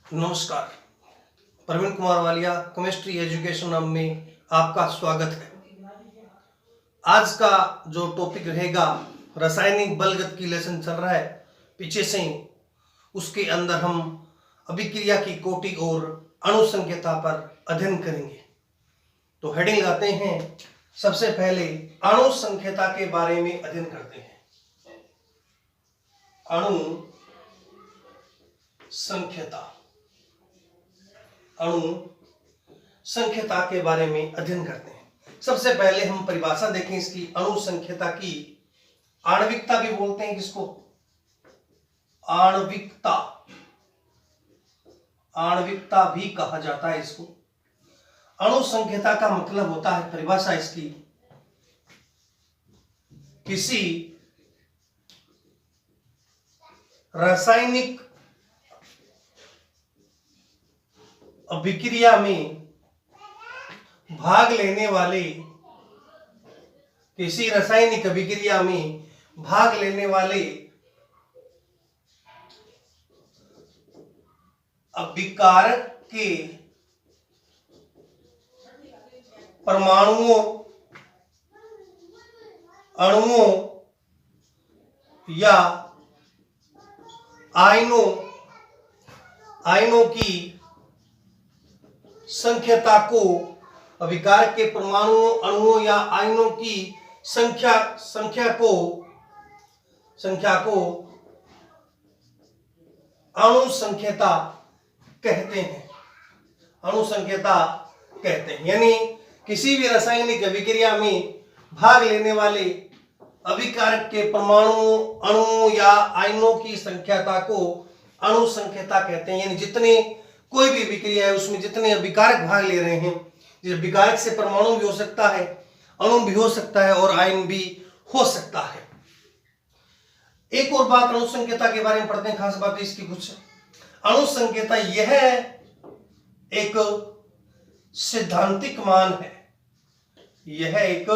नमस्कार। Praveen Kumar Walia chemistry education hub में आपका स्वागत है। आज का जो टॉपिक रहेगा रासायनिक बलगत की लेसन चल रहा है पीछे से ही, उसके अंदर हम अभिक्रिया की कोटि और अणु संकेता पर अध्ययन करेंगे। तो हेडिंग लगाते हैं। सबसे पहले अणु संकेता के बारे में अध्ययन करते हैं। अणु संकेता के बारे में अध्ययन करते हैं। सबसे पहले हम परिभाषा देखें इसकी। अणु संकेता की आणविकता भी बोलते हैं, किसको? आणविकता भी कहा जाता है इसको। अणु संकेता का मतलब होता है, परिभाषा इसकी, किसी रासायनिक अभिक्रिया में भाग लेने वाले, किसी रासायनिक अभिक्रिया में भाग लेने वाले अभिकारक के परमाणुओं, अणुओं या आयनों की संख्याता को, अभिकारक के परमाणुओं, अणुओं या आयनों की संख्या को अणु संकेता कहते हैं। अणु संकेता कहते हैं, यानी किसी भी रासायनिक अभिक्रिया में भाग लेने वाले अभिकारक के परमाणुओं, अणुओं या आयनों की संख्याता को अणु संकेता कहते हैं। यानी जितने कोई भी अभिक्रिया है उसमें जितने अभिकारक भाग ले रहे हैं, जिस अभिकारक से परमाणु भी हो सकता है, अणु भी हो सकता है और आयन भी हो सकता है। एक और बात अणु संकेता के बारे में पढ़ते हैं, खास बात इसकी कुछ। अणु संकेता यह एक सैद्धांतिक मान है। यह एक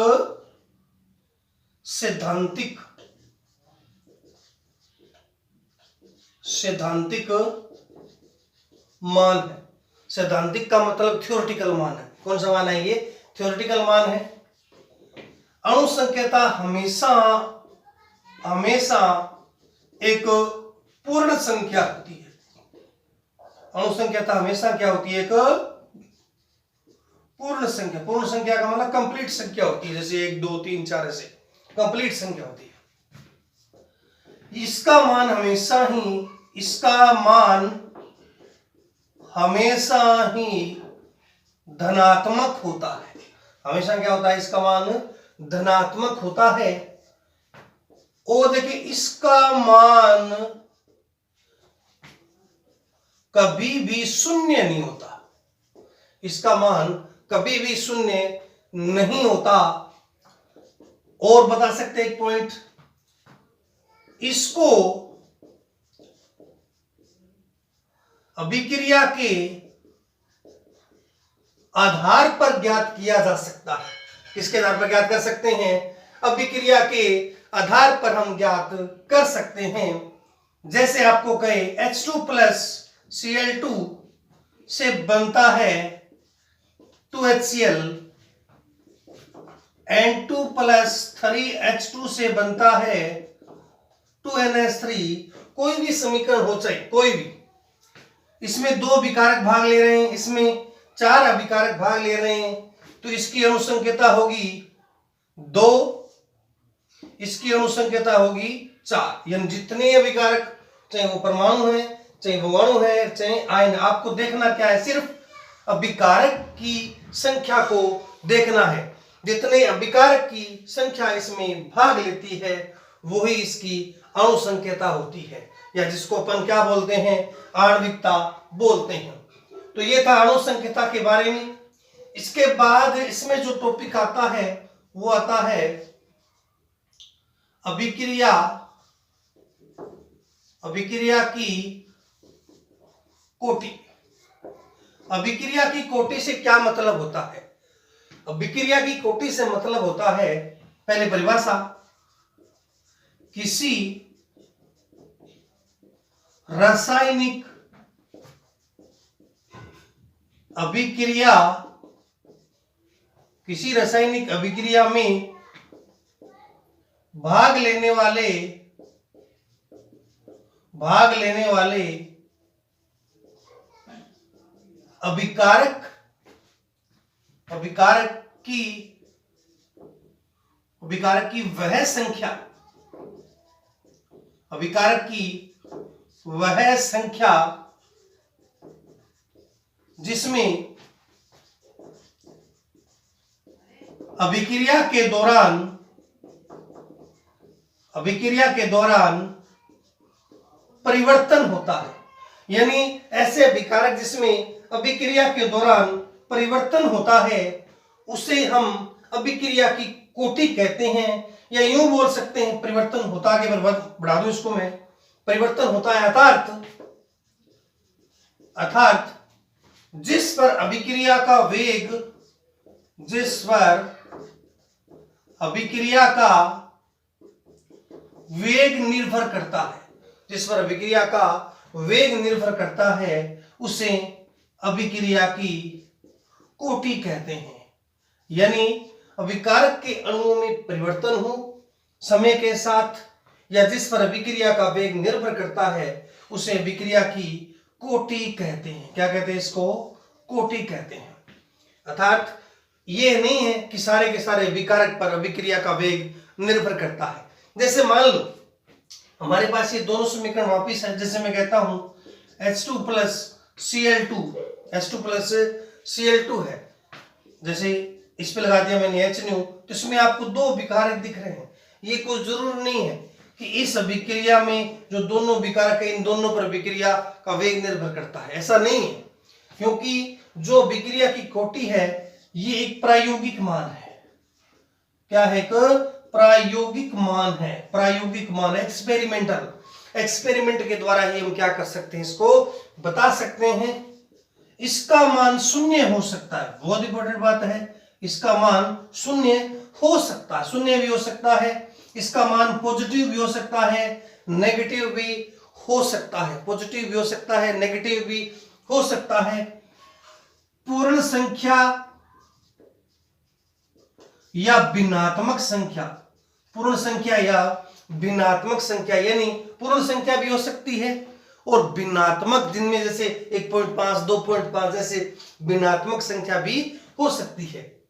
सैद्धांतिक मान है। सैद्धांतिक का मतलब थ्योरेटिकल मान है। कौन सा मान है ये? थ्योरेटिकल मान है। अणु संकेता हमेशा एक पूर्ण संख्या होती है। अणु संकेता हमेशा क्या होती है? एक पूर्ण संख्या। पूर्ण संख्या का मतलब कंप्लीट संख्या होती है, जैसे 1 2 3 4 ऐसे कंप्लीट संख्या होती है। इसका मान हमेशा ही धनात्मक होता है। हमेशा क्या होता है? इसका मान धनात्मक होता है। और देखिए, इसका मान कभी भी शून्य नहीं होता। इसका मान कभी भी शून्य नहीं होता। और बता सकते एक पॉइंट, इसको अभिक्रिया के आधार पर ज्ञात किया जा सकता है। किसके आधार पर ज्ञात कर सकते हैं? अभिक्रिया के आधार पर हम ज्ञात कर सकते हैं। जैसे आपको कहे H2 प्लस Cl2 से बनता है 2HCl, N2 प्लस 3H2 से बनता है 2NH3। कोई भी समीकरण हो, चाहे कोई भी, इसमें 2 अभिकारक भाग ले रहे हैं, इसमें 4 अभिकारक भाग ले रहे हैं, तो इसकी अणु संकेता होगी 2, इसकी अणु संकेता होगी 4। यानी जितने अभिकारक, चाहे वो परमाणु है, चाहे वो अणु है, चाहे आयन, आपको देखना क्या है? सिर्फ अभिकारक की संख्या को देखना है। जितने अभिकारक की संख्या इसमें भाग लेती है वही इसकी अणु संकेता होती है, या जिसको अपन क्या बोलते हैं? आणविकता बोलते हैं। तो ये था अणु संकेता के बारे में। इसके बाद इसमें जो टॉपिक आता है वो आता है अभिक्रिया की कोटि। अभिक्रिया की कोटि से क्या मतलब होता है? अभिक्रिया की कोटि से मतलब होता है, पहले परिभाषा, किसी रासायनिक अभिक्रिया, किसी रासायनिक अभिक्रिया में भाग लेने वाले अभिकारक की वह संख्या जिसमें अभिक्रिया के दौरान परिवर्तन होता है, यानी ऐसे अभिकारक जिसमें अभिक्रिया के दौरान परिवर्तन होता है उसे हम अभिक्रिया की कोटि कहते हैं, या यूं बोल सकते हैं परिवर्तन होता, आगे बढ़ा दूं इसको मैं, परिवर्तन होता है अर्थात जिस पर अभिक्रिया का वेग निर्भर करता है, उसे अभिक्रिया की कोटि कहते हैं। यानी अभिकारक के अणुओं में परिवर्तन हो समय के साथ, या जिस पर अभिक्रिया का वेग निर्भर करता है उसे अभिक्रिया की कोटि कहते हैं। क्या कहते हैं इसको? कोटि कहते हैं। अर्थात ये नहीं है कि सारे के सारे अभिकारक पर अभिक्रिया का वेग निर्भर करता है। जैसे मान लो हमारे पास ये दोनों समीकरण वापिस है, जैसे मैं कहता हूं H2 प्लस Cl2 है, जैसे इस पे लगा दिया मैंने H न्यू, तो इसमें आपको दो अभिकारक दिख रहे हैं। ये कोई जरूर नहीं है कि इस अभिक्रिया में जो दोनों अभिकारक है इन दोनों पर अभिक्रिया का वेग निर्भर करता है, ऐसा नहीं है, क्योंकि जो अभिक्रिया की कोटि है ये एक प्रायोगिक मान है। क्या है? एक प्रायोगिक मान है, एक्सपेरिमेंट के द्वारा ही हम क्या कर सकते हैं, इसको बता सकते हैं। इसका मान शून्य हो सकता है, बहुत इंपॉर्टेंट बात है, इसका मान शून्य हो सकता है, शून्य भी हो सकता है, इसका मान पॉजिटिव भी हो सकता है, नेगेटिव भी हो सकता है, पॉजिटिव भी हो सकता है, नेगेटिव भी हो सकता है। पूर्ण संख्या या भिन्नात्मक संख्या, यानी पूर्ण संख्या भी हो सकती है और भिन्नात्मक, जिनमें जैसे 1.5, 2.5 जैसे भिन्नात्मक संख्या भी हो सकती है।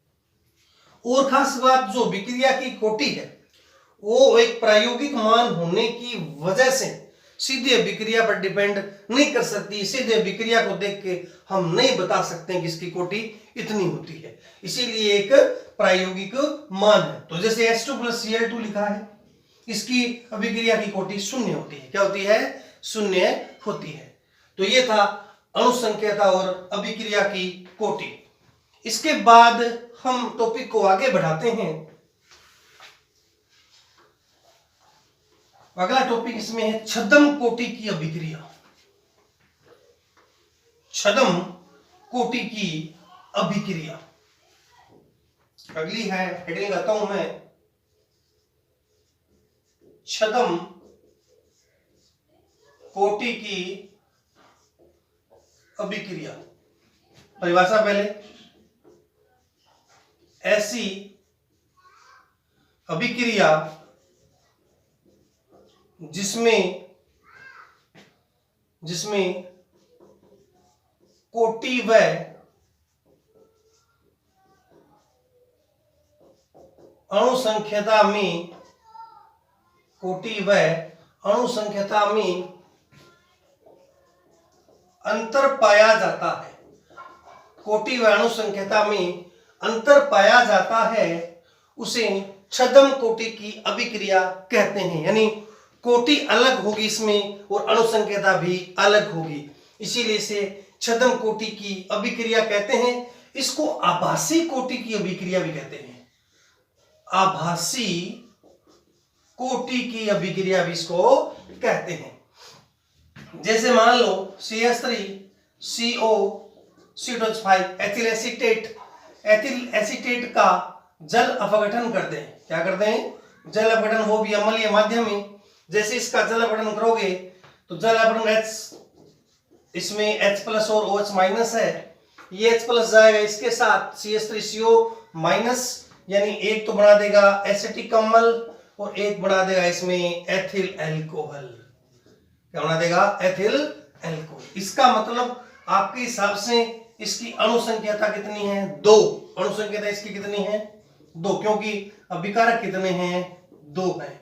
और खास बात, जो अभिक्रिया की कोटि है वो एक प्रायोगिक मान होने की वजह से सीधे अभिक्रिया पर डिपेंड नहीं कर सकती। सीधे अभिक्रिया को देख के हम नहीं बता सकते कि इसकी कोटि इतनी होती है, इसीलिए एक प्रायोगिक मान है। तो जैसे H2 प्लस Cl2 लिखा है, इसकी अभिक्रिया की कोटि शून्य होती है। क्या होती है? शून्य होती है। तो ये था अणुसंख्यता और अभिक्रिया की कोटि। इसके बाद हम टॉपिक को आगे बढ़ाते हैं। अगला टॉपिक इसमें है छद्म कोटि की अभिक्रिया। छद्म कोटि की अभिक्रिया अगली है, हेडिंग लगाता हूं मैं, छद्म कोटि की अभिक्रिया। परिभाषा पहले, ऐसी अभिक्रिया जिसमें कोटि व अणुसंख्यता में अंतर पाया जाता है। कोटि व अणुसंख्यता में अंतर पाया जाता है, उसे छद्म कोटि की अभिक्रिया कहते हैं। यानी कोटि अलग होगी इसमें और अणुसंख्यता भी अलग होगी, इसीलिए इसे छद्म कोटि की अभिक्रिया कहते हैं। इसको आभासी कोटि की अभिक्रिया भी कहते हैं। आभासी कोटि की अभिक्रिया भी इसको कहते हैं। जैसे मान लो CH3CO2H5 एथिल एसीटेट का जल अपघटन कर दें। क्या कर दें? जल अपघटन, वो भी अम्लीय माध्यम में। जैसे इसका जल अपघटन करोगे तो जल अपघटन H, इसमें H+ और OH- है, ये H प्लस जाएगा इसके साथ CH3CO माइनस, यानी एक तो बना देगा एसिटिक अम्ल और एक बना देगा इसमें एथिल एल्कोहल। क्या बना देगा? Ethyl alcohol. इसका मतलब आपके हिसाब से इसकी अणुसंख्यता कितनी है? 2। अणुसंख्यता इसकी कितनी है? 2, क्योंकि अभिकारक कितने हैं? 2 हैं।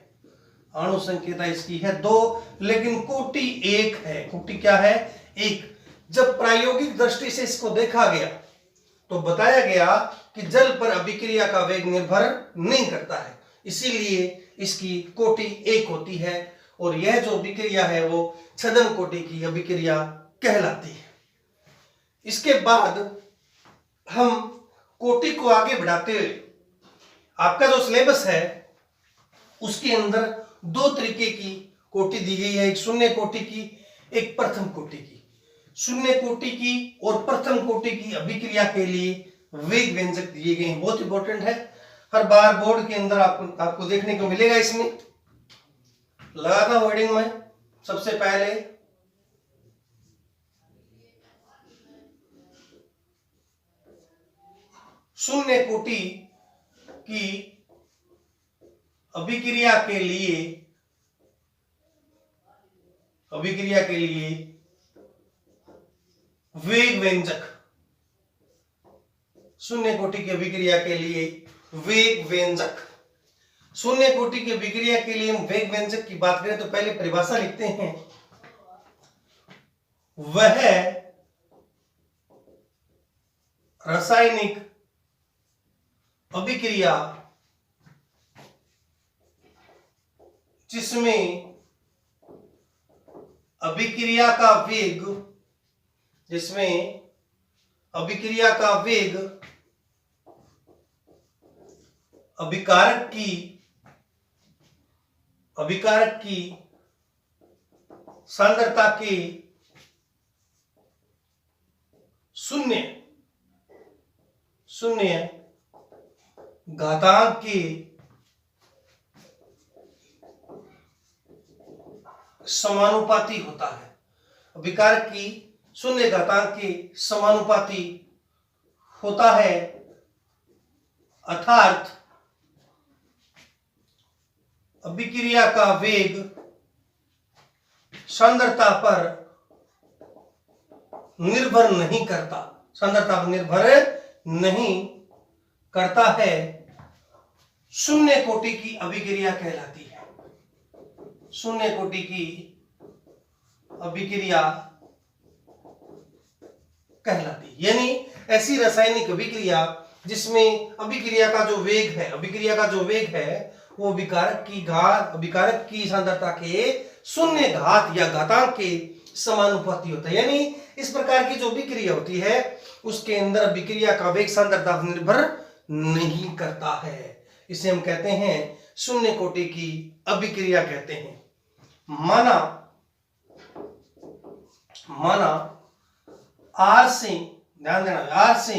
अणुसंख्यता इसकी है 2, लेकिन कोटि 1 है। कोटि क्या है? 1। जब प्रायोगिक दृष्टि से इसको देखा गया तो बताया गया कि जल पर अभिक्रिया का वेग निर्भर नहीं करता है, इसीलिए इसकी कोटि 1 होती है और यह जो अभिक्रिया है वो छदन कोटि की अभिक्रिया कहलाती है। इसके बाद हम कोटि को आगे बढ़ाते हुए आपका जो सिलेबस है उसके अंदर 2 तरीके की कोटि दी गई है, एक शून्य कोटि की, एक प्रथम कोटि की। शून्य कोटि की और प्रथम कोटि की अभिक्रिया के लिए वेग व्यंजक दिए गए हैं, बहुत इंपॉर्टेंट है। हर बार बोर्ड के अंदर आपको देखने को मिलेगा। इसमें लगाता वर्डिंग में सबसे पहले शून्य कोटि की अभिक्रिया के लिए वेग व्यंजक, शून्य कोटि की अभिक्रिया के लिए वेग व्यंजक। शून्य कोटि की अभिक्रिया के लिए हम वेग व्यंजक की बात करें तो पहले परिभाषा लिखते हैं। वह रासायनिक अभिक्रिया जिसमें अभिक्रिया का वेग अभिकारक की सांद्रता के शून्य घातांक के समानुपाती होता है। अभिकारक की शून्य घातांक के समानुपाती होता है, अर्थात अभिक्रिया का वेग सांद्रता पर निर्भर नहीं करता है। शून्य कोटि की अभिक्रिया कहलाती है। शून्य कोटि की अभिक्रिया कहलाती, यानी ऐसी रासायनिक अभिक्रिया जिसमें अभिक्रिया का जो वेग है वो अभिकारक की सांद्रता के शून्य घात या घातांक के समानुपाती होता है। यानी इस प्रकार की जो अभिक्रिया होती है उसके अंदर अभिक्रिया का वेग सांद्रता पर निर्भर नहीं करता है, इसे हम कहते हैं शून्य कोटि की अभिक्रिया कहते हैं। माना R से, ध्यान देना, R से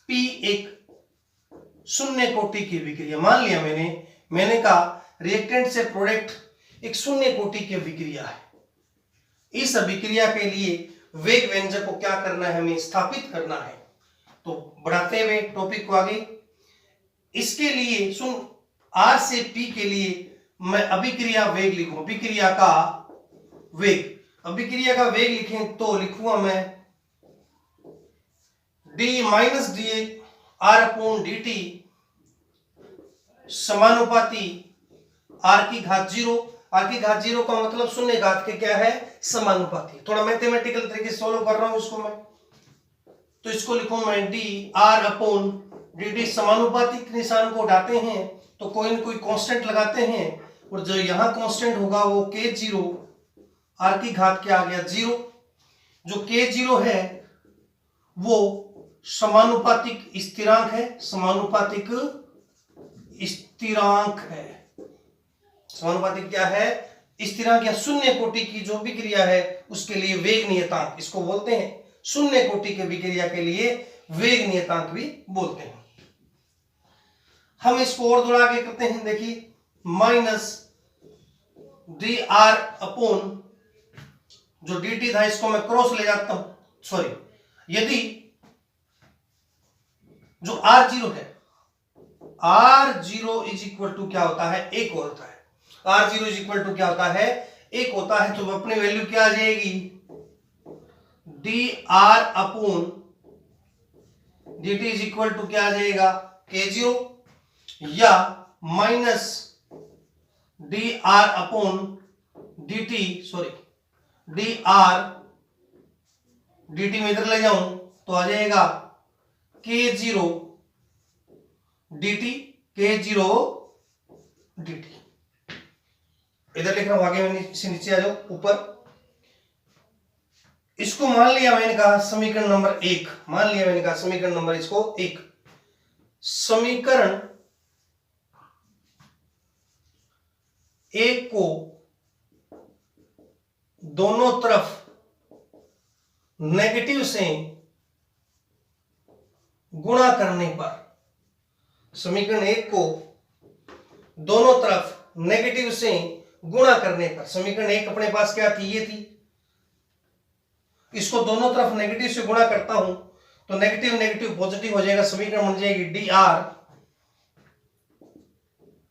P एक शून्य कोटि की अभिक्रिया मान लिया मैंने कहा रिएक्टेंट से प्रोडक्ट एक शून्य कोटि की अभिक्रिया है। इस अभिक्रिया के लिए वेग व्यंजक को क्या करना है? हमें स्थापित करना है। तो बढ़ाते हुए टॉपिक को आगे, इसके लिए R से P के लिए मैं अभिक्रिया वेग लिखूं। अभिक्रिया का वेग लिखें तो लिखूंगा मैं d minus D R upon dt समानुपाती R की घात 0। R की घात 0 का मतलब शून्य घात के क्या है? समानुपाती। थोड़ा मैथमेटिकल तरीके से सोल्व कर रहा हूं इसको मैं, तो इसको लिखूं मैं d R अपॉन dt। समानुपाती के निशान को उठाते हैं तो कोई न कोई कांस्टेंट लगाते हैं और जो यहां कांस्टेंट होगा वो k0, R की घात क्या आ गया? 0। जो k0 है वो समानुपातिक स्थिरांक है। समानुपातिक क्या है? स्थिरांक या शून्य कोटि की जो अभिक्रिया है उसके लिए वेग नियतांक, इसको बोलते हैं शून्य कोटि की अभिक्रिया के लिए वेग नियतांक भी बोलते हैं। हम इसको और थोड़ा आगे करते हैं, देखिए माइनस डी आर अपॉन जो dt था इसको मैं क्रॉस ले जाता हूं, सॉरी, यदि जो R0 है, R0 इज इक्वल टू क्या होता है, 1 होता है। R0 इज इक्वल टू क्या होता है, 1 होता है। तो अपनी वैल्यू क्या आ जाएगी, dr upon dt is equal to क्या आ जाएगा, k0 या minus dr upon dt, sorry dr dt में इधर ले जाऊं तो आ जाएगा k0 dt, k0 dt। इधर लिख रहा हूं, आगे में से नीचे आ जाओ ऊपर। इसको मान लिया मैंने कहा समीकरण नंबर 1, मान लिया मैंने कहा समीकरण नंबर इसको 1। समीकरण 1 को दोनों तरफ नेगेटिव से गुणा करने पर, समीकरण 1 को दोनों तरफ नेगेटिव से गुणा करने पर, समीकरण 1 अपने पास क्या थी, ये थी। इसको दोनों तरफ नेगेटिव से गुणा करता हूं तो नेगेटिव नेगेटिव पॉजिटिव हो जाएगा, समीकरण बन जाएगी dr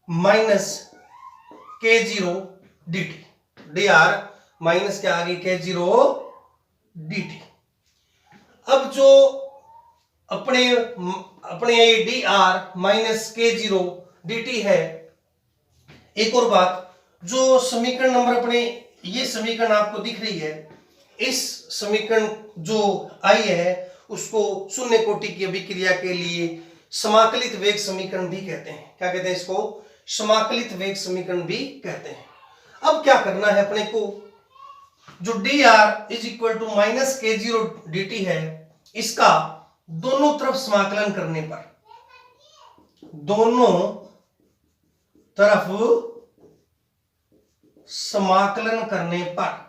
minus k0 dt, dr minus क्या आ गई, k0 dt। अब जो अपने ये dr माइनस k0 dt है, एक और बात, जो समीकरण नंबर अपने ये समीकरण आपको दिख रही है, इस समीकरण जो आई है उसको शून्य कोटि की अभिक्रिया के लिए समाकलित वेग समीकरण भी कहते हैं। क्या कहते हैं इसको, समाकलित वेग समीकरण भी कहते हैं। अब क्या करना है अपने को, जो dr is equal to minus k0 dt है, इसका दोनों तरफ समाकलन करने पर, दोनों तरफ समाकलन करने पर,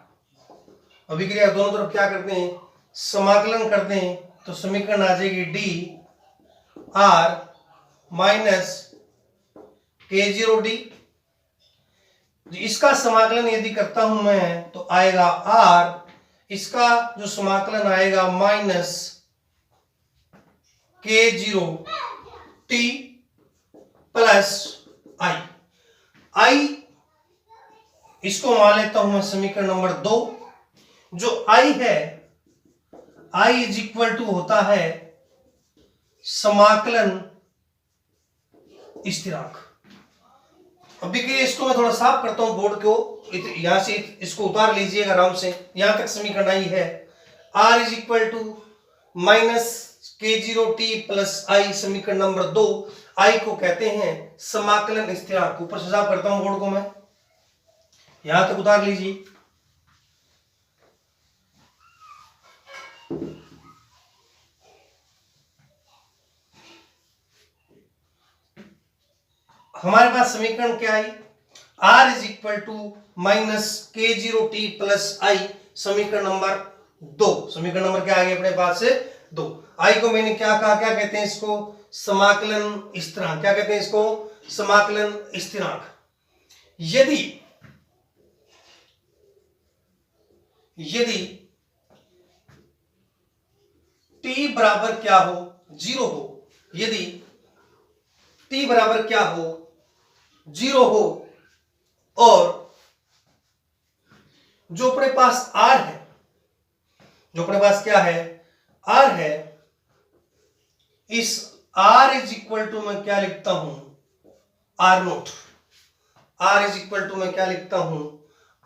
अभिक्रिया दोनों तरफ क्या करते हैं, समाकलन करते हैं, तो समीकरण आ जाएगी dr माइनस k0 d। इसका समाकलन यदि करता हूं मैं तो आएगा r, इसका जो समाकलन आएगा minus k0 t plus i। इसको मान लेता हूं मैं समीकरण नंबर 2। जो i है, i इज इक्वल टू होता है समाकलन स्थिरांक। अभी के इसको मैं थोड़ा साफ करता हूं बोर्ड को, यहां से इसको उतार लीजिएगा आराम से। यहां तक समीकरण आई है, r is equal to minus k0 t plus i, समीकरण नंबर 2। i को कहते हैं समाकलन स्थिरांक। ऊपर से साफ करता हूं बोर्ड को मैं, यहां तक उतार लीजिए। हमारे पास समीकरण क्या आई, r is equal to minus k0 t plus i, समीकरण नंबर 2। समीकरण नंबर क्या आ गया अपने पास से 2। i को मैंने क्या कहा, क्या कहते हैं इसको, समाकलन स्थिरांक। क्या कहते हैं इसको, समाकलन स्थिरांक। यदि t बराबर क्या हो, 0 हो, यदि t बराबर क्या हो, 0 हो, और जो अपने पास r है, जो अपने पास क्या है, r है, इस r इज इक्वल टू मैं क्या लिखता हूं, r naught. r is equal to मैं क्या लिखता हूं,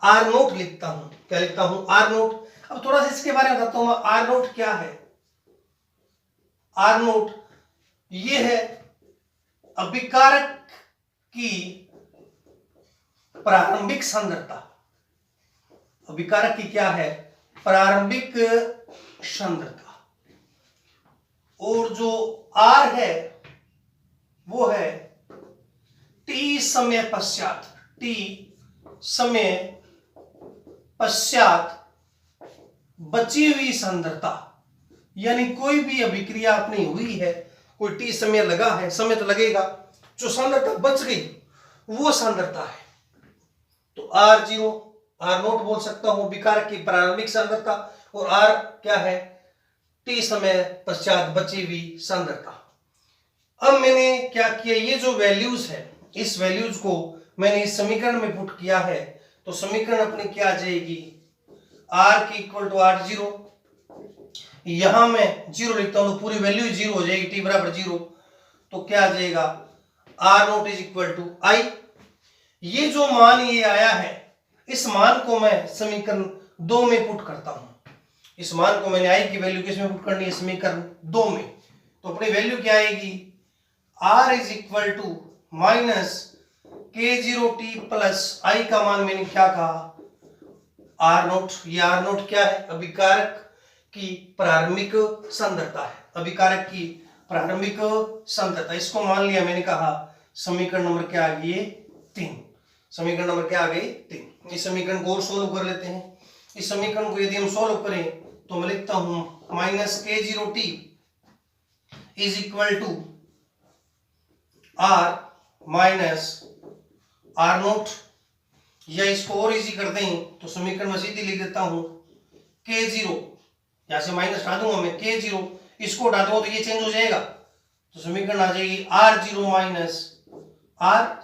r नोट लिखता हूं। क्या लिखता हूं, r नोट। अब थोड़ा सा इसके बारे में बताता हूं, r नोट क्या है। r नोट ये है अभिकारक की प्रारंभिक सांद्रता। अभिकारक की क्या है, प्रारंभिक सांद्रता। और जो r है वो है t समय पश्चात, t समय पश्चात बची हुई सांद्रता। यानी कोई भी अभिक्रिया अपनी हुई है, कोई टी समय लगा है, समय तो लगेगा, जो सांद्रता बच गई वो सांद्रता है। तो r0 r नोट बोल सकता हूं, विकारक की प्रारंभिक सांद्रता, और r क्या है, टी समय पश्चात बची हुई सांद्रता। अब मैंने क्या किया, ये जो वैल्यूज है इस वैल्यूज को मैंने इस समीकरण में पुट किया है, तो समीकरण अपनी क्या आ जाएगी, r की इक्वल टू r जीरो, यहां मैं जीरो लिखता हूं तो पूरी वैल्यू जीरो हो जाएगी, t बराबर जीरो, तो क्या आ जाएगा r naught is equal to i। ये जो मान ये आया है इस मान को मैं समीकरण 2 में पुट करता हूं, इस मान को मैंने i की वैल्यू किस में पुट करनी है, समीकरण 2 में, तो अपनी वैल्यू क्या आएगी, r is equal to minus k zero t plus I का मान मैंने क्या कहा आर नोट। ये आर नोट क्या है, अभिकारक की प्रारंभिक सांद्रता है, अभिकारक की प्रारंभिक सांद्रता, इसको मान लिया मैंने कहा समीकरण नंबर क्या आ गई, 3, समीकरण नंबर क्या आ गई 3। इस समीकरण को और सोल्व कर लेते हैं। इस समीकरण को यदि हम सोल्व करें तो मैं लिखता हूं minus k zero t is equal to R minus R naught, या इसको और इजी कर दें तो समीकरण में सीधी लिख देता हूं के जीरो, यहां से माइनस हटा दूंगा मैं, के जीरो इसको हटा दूंगा तो ये चेंज हो जाएगा, तो समीकरण आ जाएगी R zero minus R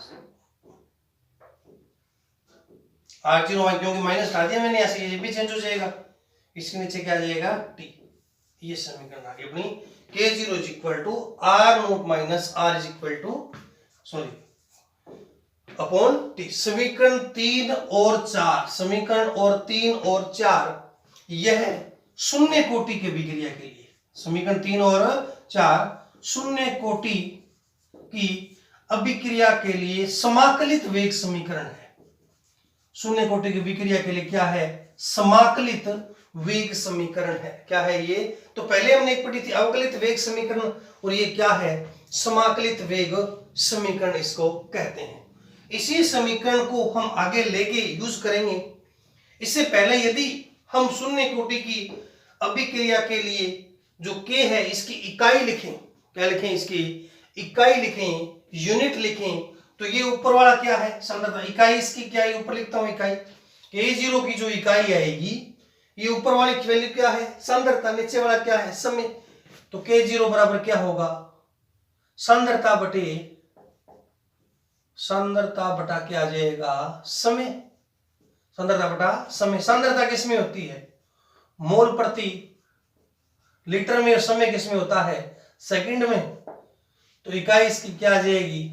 zero, क्योंकि माइनस हटा दिया मैंने ऐसे, ये भी चेंज हो जाएगा, इसके नीचे क्या आ जाएगा टी। ये समीकरण आ गई अपनी k zero is equal to R naught minus R is equal to sorry upon t. समीकरण 3 और 4, समीकरण और 3 और 4 यह शून्य कोटि के विक्रिया के लिए, समीकरण 3 और 4 शून्य कोटि की अभिक्रिया के लिए समाकलित वेग समीकरण है। शून्य कोटि की विक्रिया के लिए क्या है, समाकलित वेग समीकरण है। क्या है ये, तो पहले हमने एक पढ़ी थी अवकलित वेग समीकरण, और ये क्या है, समाकलित वेग समीकरण इसको कहते हैं। इसी समीकरण को हम आगे लेके यूज करेंगे। इससे पहले यदि हम शून्य कोटि की अभिक्रिया के लिए जो k है इसकी इकाई लिखें, क्या लिखें, इसकी इकाई लिखें, यूनिट लिखें, तो ये ऊपर वाला क्या है, सांद्रता, इकाई इसकी क्या है, ऊपर लिखता हूं इकाई, के जीरो की जो इकाई आएगी ये ऊपर वाली वैल्यू क्या है, सांद्रता, नीचे वाला क्या है, समय, तो के जीरो बराबर क्या होगा, सांद्रता बटा क्या आ जाएगा, समय, सांद्रता बटा समय। सांद्रता किसमें होती है, मोल प्रति लीटर में, और समय किसमें होता है, सेकंड में, तो इकाई इसकी क्या आ जाएगी,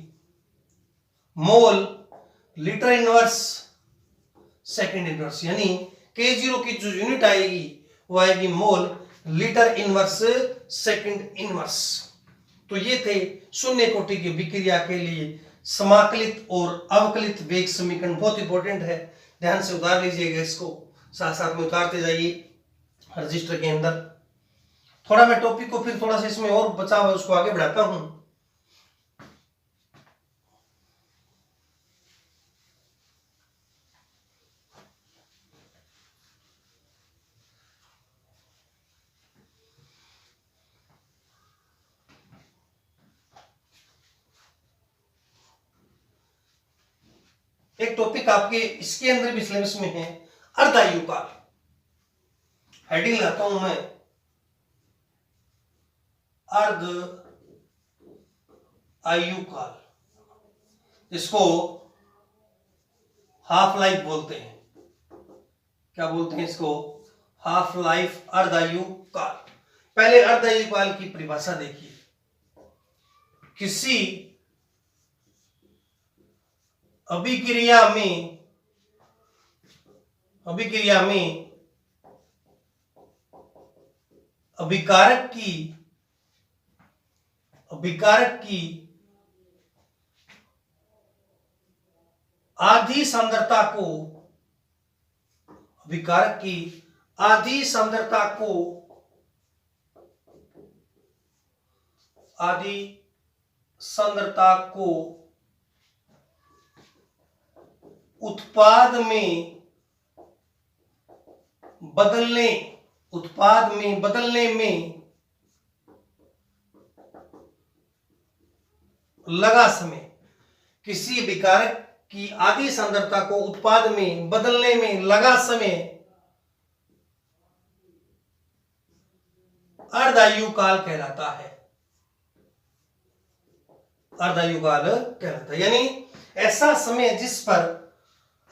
mole litre inverse second inverse, यानी के जीरो की जो यूनिट आएगी वो आएगी mole litre inverse second inverse. तो ये थे शून्य कोटि की विक्रिया के लिए समाकलित और अवकलित वेग समीकरण, बहुत इंपॉर्टेंट है, ध्यान से उतार लीजिएगा, इसको साथ साथ में उतारते जाइए रजिस्टर के अंदर। थोड़ा मैं टॉपिक को फिर थोड़ा सा इसमें और बचा हुआ उसको आगे बढ़ाता हूं। एक टॉपिक आपके इसके अंदर भी सिलेबस में है, अर्धायु काल। हेडिंग लाता हूं मैं अर्ध आयु काल, इसको हाफ लाइफ बोलते हैं, क्या बोलते हैं इसको, हाफ लाइफ, अर्धायु काल। पहले अर्धायु काल की परिभाषा देखिए, किसी अभिक्रिया में अभिकारक की आधी सांद्रता को, अभिकारक की आधी सांद्रता को उत्पाद में बदलने में लगा समय, किसी विकारक की आधी सांद्रता को उत्पाद में बदलने में लगा समय अर्धायु काल कहलाता है। अर्धायुकाल कहलाता है। यानी ऐसा समय जिस पर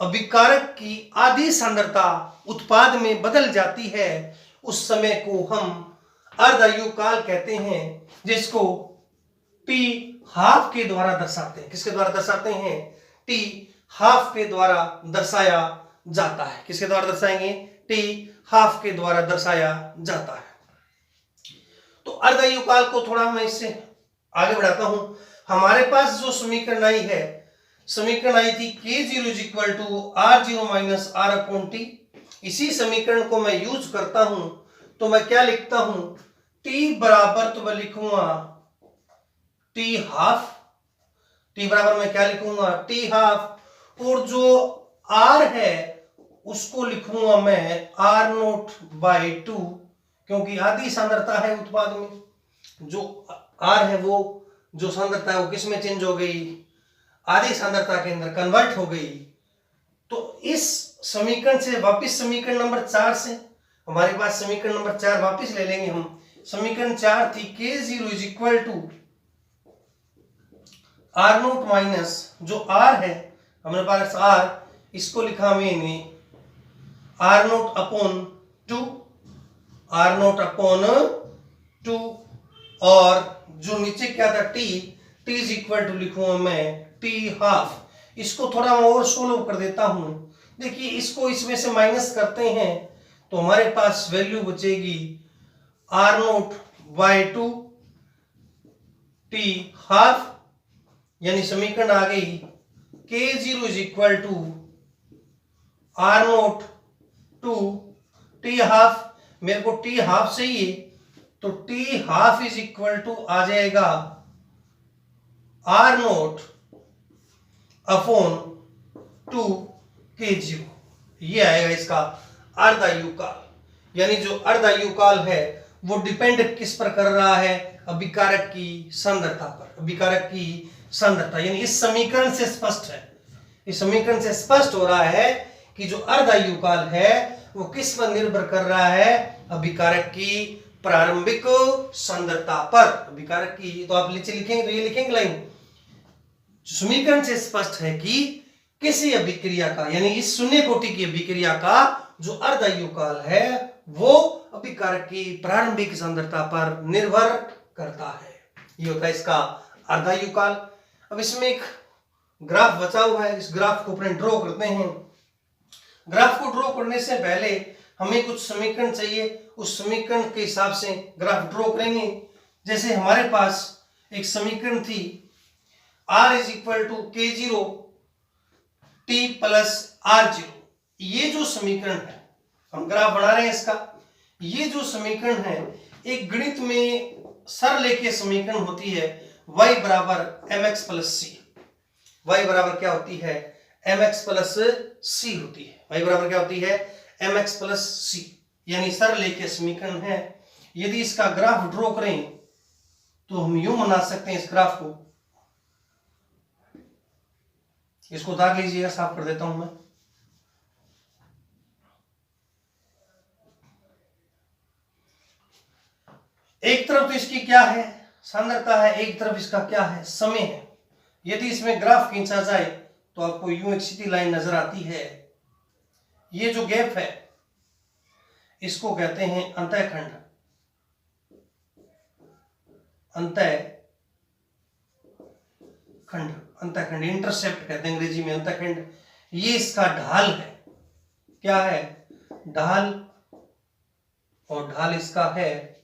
अभिकारक की आधी सांद्रता उत्पाद में बदल जाती है उस समय को हम अर्धायुकाल कहते हैं, जिसको टी हाफ के द्वारा दर्शाते हैं। किसके द्वारा दर्शाते हैं? टी हाफ के द्वारा दर्शाया जाता है। किसके द्वारा दर्शाएंगे? टी हाफ के द्वारा दर्शाया जाता है। तो अर्धायुकाल को थोड़ा मैं इससे आगे बढ़ाता हूं। हमारे पास जो समीकरण आई है, समीकरण आई थी K0 = R0 - R/T। इसी समीकरण को मैं यूज करता हूं तो मैं क्या लिखता हूं? T बराबर तो मैं लिखूंगा T हाफ। T बराबर मैं क्या लिखूंगा? T half. और जो R है उसको लिखूंगा मैं R0/2, क्योंकि आधी सांद्रता है उत्पाद में। जो R है वो जो सांद्रता है वो किस में चेंज हो गई? आधी सांद्रता के अंदर कन्वर्ट हो गई। तो इस समीकरण से वापस समीकरण नंबर 4 से हमारे पास समीकरण नंबर 4 वापस ले लेंगे हम। समीकरण 4 थी K0 = R0 माइनस जो R है हमारे पास R, इसको लिखा मैंने R0/2, R0/2। और जो नीचे क्या था T = लिखूंगा मैं T हाफ। इसको थोड़ा मैं और सोल्व कर देता हूं। देखिए इसको इसमें से माइनस करते हैं तो हमारे पास वैल्यू बचेगी R0/2 T हाफ, यानी समीकरण आ गई K0 = R0/2 T हाफ। मेरे को T हाफ चाहिए तो T हाफ = आ जाएगा R0/2 K0। ये आएगा इसका अर्धायुकाल। यानी जो अर्धायुकाल है वो डिपेंड किस पर कर रहा है? अभिकारक की सांद्रता पर। अभिकारक की सांद्रता, यानी इस समीकरण से स्पष्ट है, इस समीकरण से स्पष्ट हो रहा है कि जो अर्धायुकाल है वो किस पर निर्भर कर रहा है? अभिकारक की प्रारंभिक सांद्रता पर। अभिकारक की, तो आप नीचे लिखेंगे तो ये लिखेंगे लाइन, समीकरण से स्पष्ट है कि किसी अभिक्रिया का, यानी इस शून्य कोटि की अभिक्रिया का जो अर्धायुकाल है वो अभिकारक की प्रारंभिक सांद्रता पर निर्भर करता है। ये होता है इसका अर्धायुकाल। अब इसमें एक ग्राफ बचा हुआ है, इस ग्राफ को अपने ड्रॉ करते हैं। ग्राफ को ड्रॉ करने से पहले हमें कुछ समीकरण चाहिए, उस समीकरण के हिसाब से ग्राफ ड्रॉ करेंगे। जैसे हमारे पास एक समीकरण थी R = K0 T + R0। ये जो समीकरण है, हम ग्राफ बना रहे हैं इसका, ये जो समीकरण है एक गणित में सरलेखीय समीकरण होती है y = mx + c। y बराबर क्या होती है? mx + c होती है। y बराबर क्या होती है? mx + c, यानी सरलेखीय समीकरण है। यदि इसका ग्राफ ड्रॉ करें तो हम यूं बना सकते हैं इस ग्राफ को। इसको उतार लीजिएगा, साफ कर देता हूं मैं। एक तरफ तो इसकी क्या है? सांद्रता है। एक तरफ इसका क्या है? समय है। यदि इसमें ग्राफ खींचा जाए तो आपको यूं एक सीधी लाइन नजर आती है। ये जो गैप है इसको कहते हैं अंतःखंड। अंतःखंड इंटरसेप्ट कहते हैं अंग्रेजी में, अंतःखंड। ये इसका ढाल है। क्या है? ढाल। और ढाल इसका है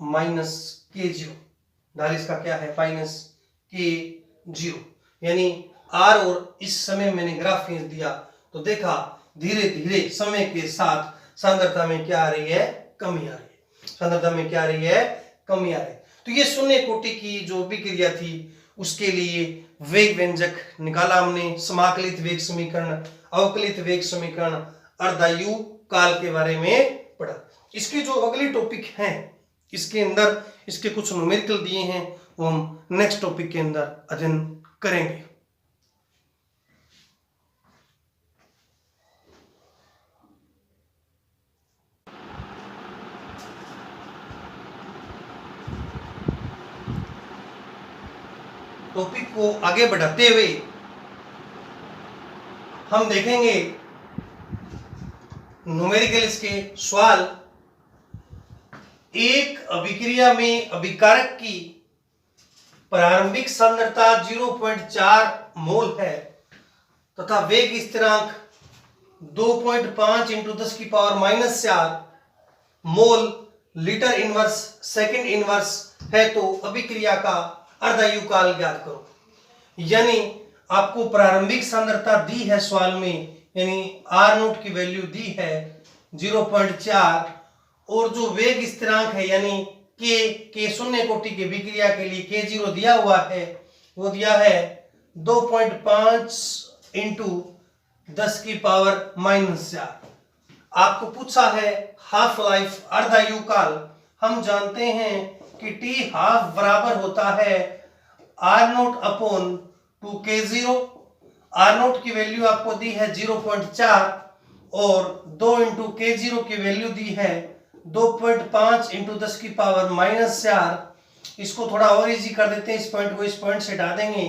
-K0। ढाल इसका क्या है? -K0। यानी R, और इस समय मैंने ग्राफ खींच दिया तो देखा धीरे धीरे समय के साथ सांद्रता में क्या आ रही है? कमी आ रही है। सांद्रता में क्या आ रही है? कमी आ रही है। तो ये शून्य कोटि की जो अभिक्रिया थी उसके लिए वेग व्यंजक निकाला हमने, समाकलित वेग समीकरण, अवकलित वेग समीकरण, अर्धायुकाल के बारे में पढ़ा। इसके जो अगले टॉपिक हैं इसके अंदर इसके कुछ न्यूमेरिकल दिए हैं, वो हम नेक्स्ट टॉपिक के अंदर अध्ययन करेंगे। टॉपिक को आगे बढ़ाते हुए हम देखेंगे न्यूमेरिकल्स के सवाल। एक अभिक्रिया में अभिकारक की प्रारंभिक सांद्रता 0.4 मोल है तथा वेग स्थिरांक 2.5 × 10⁻⁴ mole litre inverse second inverse है तो अभिक्रिया का अर्धायु काल ज्ञात करो। यानी आपको प्रारंभिक सांद्रता दी है सवाल में, यानी R0 की वैल्यू दी है 0.4 और जो वेग स्थिरांक है यानी के शून्य कोटि के विक्रिया के लिए K0 दिया हुआ है, वो दिया है 2.5 × 10⁻⁴। आपको पूछा है हाफ लाइफ अर्धायु काल। हम जानते हैं कि T हाफ बराबर होता है R0 अपॉन 2K0। R0 की वैल्यू आपको दी है 0.4 और 2 × K0 की वैल्यू दी है 2.5 × 10⁻⁴। इसको थोड़ा और इजी कर देते हैं, इस पॉइंट को इस पॉइंट से हटा देंगे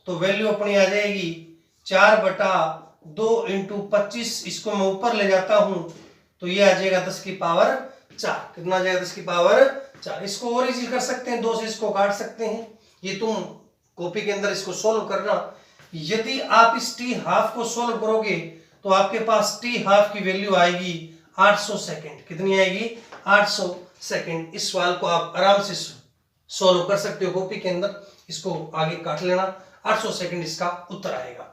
तो वैल्यू अपनी आ जाएगी 4/2 × 25। इसको मैं ऊपर ले जाता हूं तो ये आ जाएगा 10⁻⁴। कितना आ जाएगा 10⁻⁴। इसको और इजी कर सकते हैं, 2 से इसको काट सकते हैं। ये तुम कॉपी के अंदर इसको सोल्व करना। यदि आप इस टी हाफ को सोल्व करोगे तो आपके पास टी हाफ की वैल्यू आएगी 800 सेकंड। कितनी आएगी? 800 सेकंड। इस सवाल को आप आराम से सोल्व कर सकते हो कॉपी के अंदर। इसको आगे काट लेना, 800 सेकंड इसका उत्तर आएगा।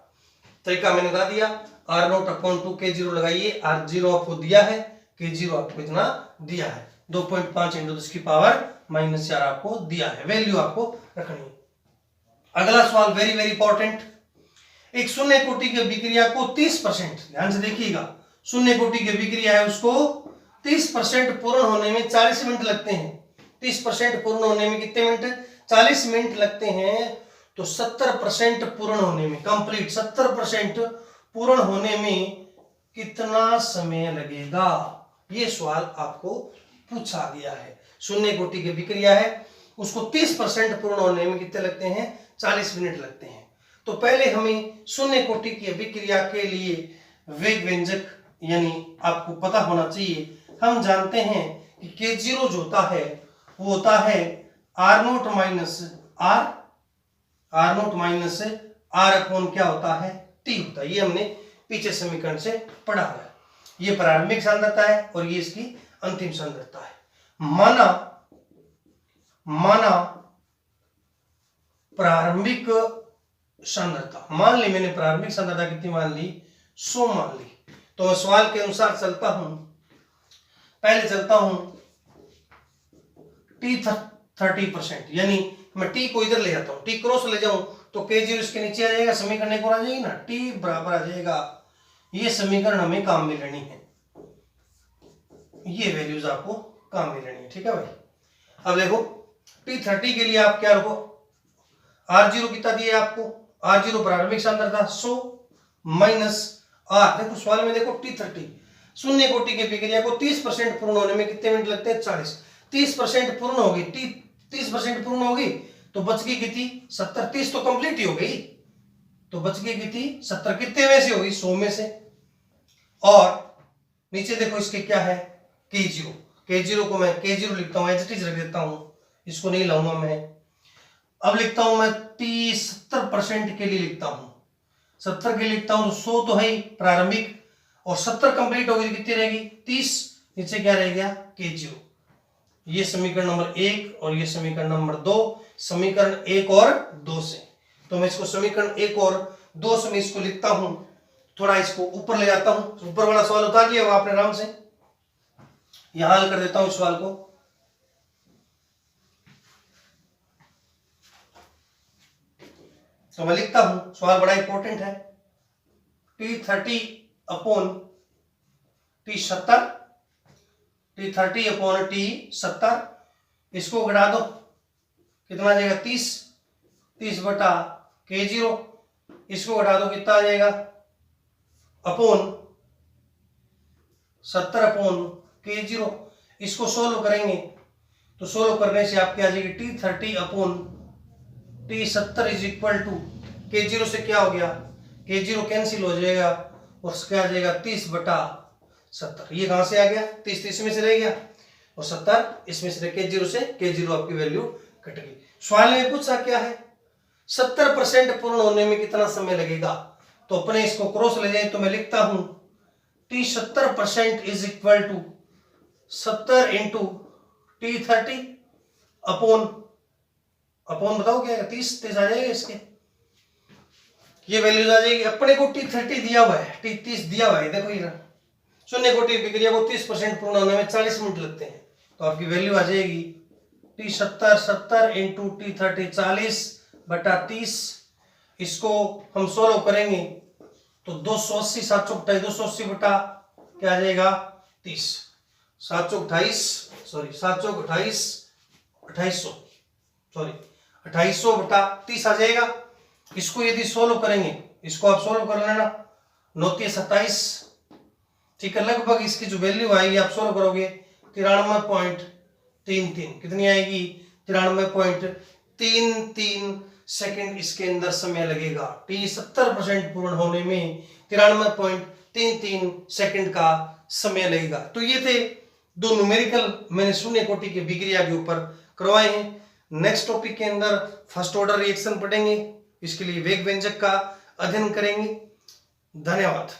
तरीका मैंने बता दिया। R0 अपॉन 2K0 लगाइए। R0 आपको दिया है, K0 आपको इतना दिया है, 2.5 × 10⁻⁴ आपको दिया है, वैल्यू आपको रखनी है। अगला सवाल वेरी वेरी इंपॉर्टेंट। एक शून्य कोटि की विक्रिया को 30%, ध्यान से देखिएगा, शून्य कोटि की विक्रिया है उसको 30% पूर्ण होने में 40 मिनट लगते हैं। 30% पूर्ण होने में कितने मिनट? 40 मिनट लगते हैं। तो 70% पूर्ण होने में, कंप्लीट 70% पूर्ण होने में कितना समय लगेगा? ये सवाल आपको पूछा गया है। शून्य कोटि की विक्रिया है, उसको 30% पूर्ण होने में कितने लगते हैं? 40 मिनट लगते हैं। तो पहले हमें शून्य कोटि की विक्रिया के लिए वेग व्यंजक यानी आपको पता होना चाहिए। हम जानते हैं कि K0 जो होता है वो होता है R0 माइनस R अपॉन क्या होता है? T होता है। ये हमने पीछे समीकरण से पढ़ा है। ये प्रारंभिक सांद्रता है और ये इसकी अंतिम सांद्रता है। माना प्रारंभिक सांद्रता, मान ली मैंने प्रारंभिक सांद्रता कितनी मान ली? 100 मान ली। तो मैं सवाल के अनुसार चलता हूं। पहले चलता हूं T 30%, यानी मैं T को इधर ले जाता हूं, T क्रॉस ले जाऊं तो K0 इसके नीचे आ जाएगा, समीकरण एक और आ जाएगी ना, T बराबर आ जाएगा। ये समीकरण हमें काम में लेनी है, ये वैल्यूज आपको काम में लेनी है, ठीक है भाई। अब देखो T30 के लिए आप क्या रखो? R0 कितना दिया आपको? R0 प्रारंभिक सांद्रता 100 माइनस R। देखो सवाल में देखो T30 शून्य कोटि की विक्रिया को 30% पूर्ण होने में कितने मिनट लगते हैं? 40। 30% पूर्ण होगी, 30% पूर्ण होगी तो बच गई कितनी? 70। 30 तो कंप्लीट ही हो गई तो बच गई कितनी? 70। कितने में से होगी? 100 में से। और नीचे देखो इसके क्या है? K0 को मैं K0 लिखता हूं, एज इट इज रख देता हूं, इसको नहीं लाऊंगा मैं। अब लिखता हूं मैं T 70% के लिए लिखता हूं, 70 के लिए लिखता हूं तो 100 तो है ही प्रारंभिक और 70 कंप्लीट होगी तो कितनी रहेगी? 30। नीचे क्या रह गया? K0। ये समीकरण नंबर 1 और ये समीकरण नंबर 2, समीकरण 1 और 2 से। तो मैं इसको समीकरण 1 और 2 से मैं इसको लिखता हूं, थोड़ा इसको ऊपर ले जाता हूं। ऊपर वाला सवाल उतार लिया हुआ आपने आराम से, यहां हल कर देता हूं इस सवाल को। तो मैं लिखता हूं, सवाल बड़ा इंपॉर्टेंट है। T30 upon T70, T30 upon T70, इसको घटा दो, कितना आ जाएगा? 30/K0, इसको घटा दो, कितना आ जाएगा? Upon 70/K0। इसको सोल्व करेंगे तो सोल्व करने से आपकी आ जाएगी T30 upon T70 is equal to K0 से क्या हो गया, K0 कैंसिल हो जाएगा और क्या आ जाएगा 30/70। ये कहां से आ गया, 30 इसमें से रह गया और 70 इसमें से K0 से, K0 आपकी वैल्यू कट गई। सवाल में पूछा क्या है 70% पूर्ण होने में कितना समय लगेगा, तो अपने इसको क्रॉस ले जाए तो मैं लिखता हूं T70% is equal to 70 into T30 upon बताओ क्या 30 आ जाएगा इसके, ये वैल्यूज आ जाएगी। अपने को T30 दिया हुआ है, T30 दिया हुआ है, देखो ये शून्य कोटि प्रक्रिया को 30% पूर्ण होने में 40 मिनट लगते हैं, तो आपकी वैल्यू आ जाएगी T70 इंटू T30 40/30। इसको हम सोल्व करेंगे तो 280 728 280 बटा क्या आ जाएगा 30, 728 सॉरी 728 2800 सॉरी 2800 बटा 30 आ जाएगा। इसको यदि सोल्व करेंगे, इसको आप सोल्व कर लेना, 927 ठीक है, लगभग इसकी जो वैल्यू आएगी आप सोल्व करोगे 93.33, कितनी आएगी 93.33 सेकंड इसके अंदर समय लगेगा। T70% पूर्ण होने में 93.33 सेकंड का समय लगेगा। तो ये थे दो न्यूमेरिकल मैंने शून्य कोटि के विक्रिया के ऊपर करवाए हैं। नेक्स्ट टॉपिक के अंदर फर्स्ट ऑर्डर रिएक्शन पढ़ेंगे, इसके लिए वेग व्यंजक का अध्ययन करेंगे। धन्यवाद।